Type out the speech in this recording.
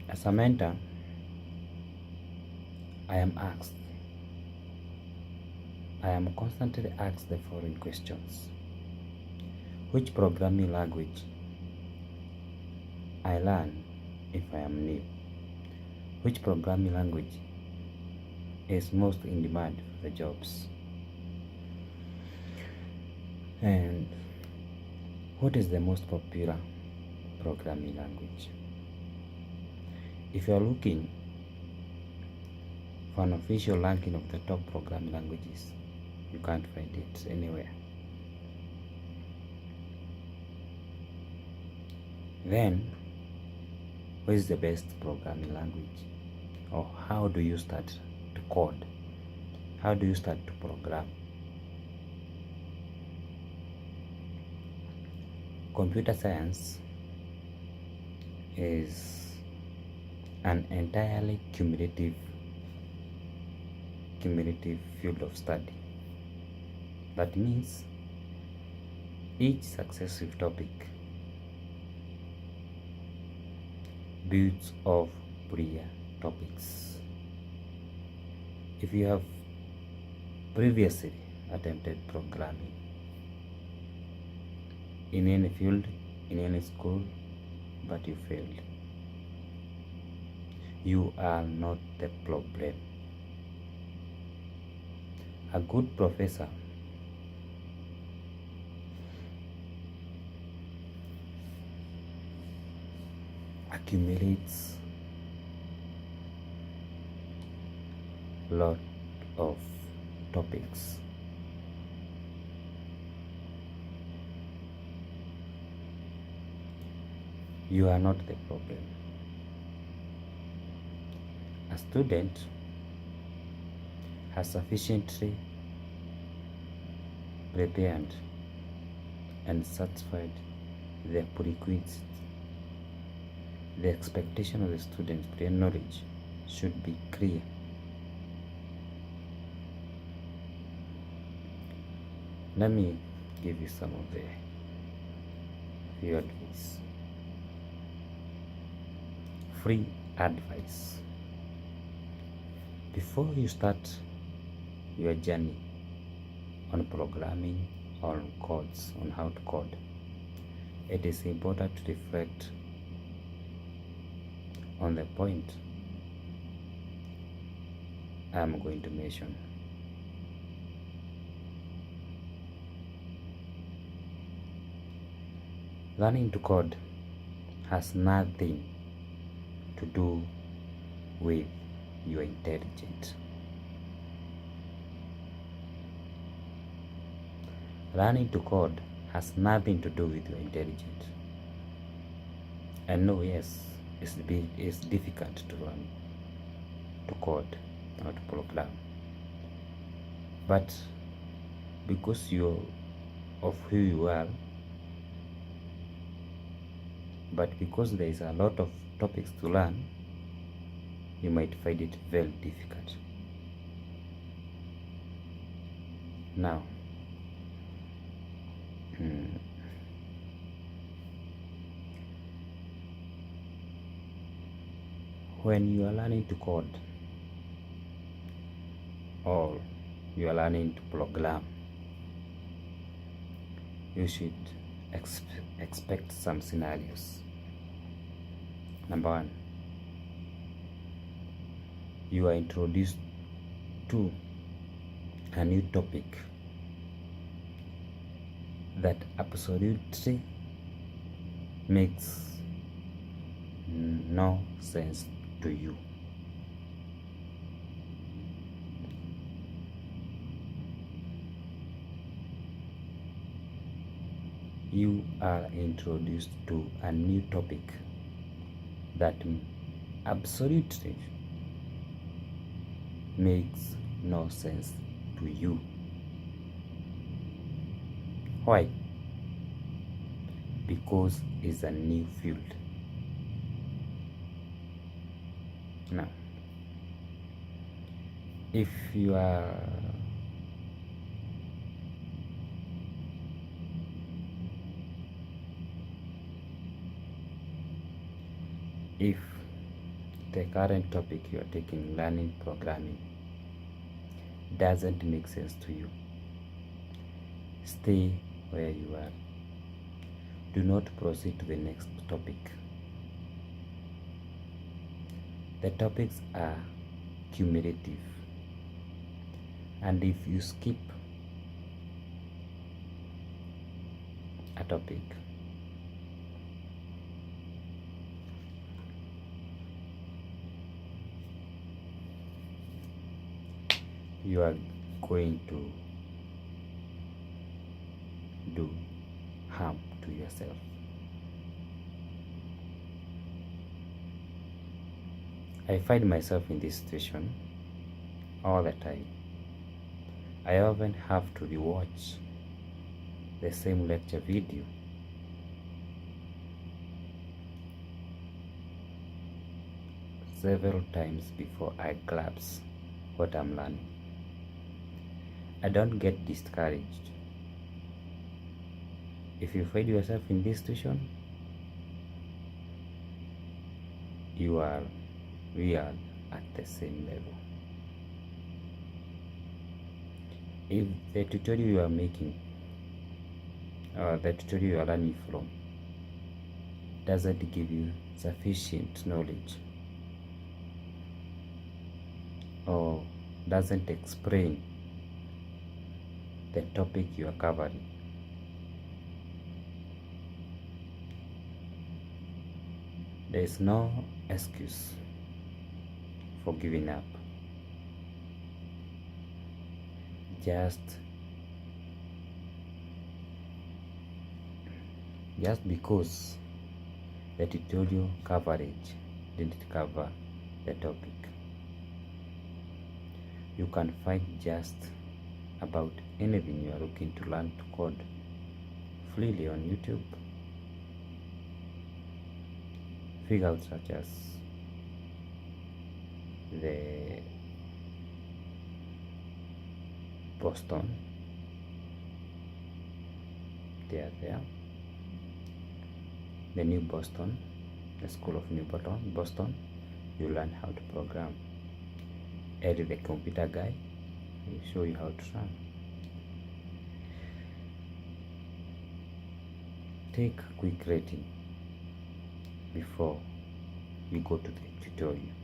As a mentor, I am constantly asked the following questions. Which programming language I learn if I am new? Which programming language is most in demand for the jobs? And what is the most popular programming language? If you are looking for an official ranking of the top programming languages, you can't find it anywhere. Then, what is the best programming language? Or how do you start to code? How do you start to program? Computer science is an entirely cumulative field of study. That means each successive topic builds off prior topics. If you have previously attempted programming in any field, in any school, but you failed, you are not the problem. A good professor accumulates a lot of topics. You are not the problem. A student has sufficiently prepared and satisfied their prerequisites. The expectation of the student's prior knowledge should be clear. Let me give you some of the few advice. Free advice. Before you start your journey on programming or on codes, on how to code, it is important to reflect on the point I am going to mention. Learning to code has nothing to do with your intelligence. Learning to code has nothing to do with your intelligence. And no, yes, it's difficult to learn to code or to program. But because of who you are, but because there is a lot of topics to learn, you might find it very difficult. Now, when you are learning to code or you are learning to program, you should expect some scenarios. Number one, you are introduced to a new topic that absolutely makes no sense to you. You are introduced to a new topic that absolutely makes no sense to you. Why? Because it's a new field. Now, if you are the current topic you are taking, learning programming, doesn't make sense to you, stay where you are. Do not proceed to the next topic. The topics are cumulative, and if you skip a topic, you are going to do harm to yourself. I find myself in this situation all the time. I often have to rewatch the same lecture video several times before I grasp what I'm learning. I don't get discouraged. If you find yourself in this situation, we are at the same level. If the tutorial you are making or the tutorial you are learning from doesn't give you sufficient knowledge or doesn't explain the topic you are covering, there is no excuse for giving up. Just because the tutorial coverage didn't cover the topic. You can find just about anything you are looking to learn to code freely on YouTube. Figures such as the Boston, they are there. The New Boston, the School of New Boston, you learn how to program. Eddie the computer guy will show you how to run. Take quick rating before you go to the tutorial.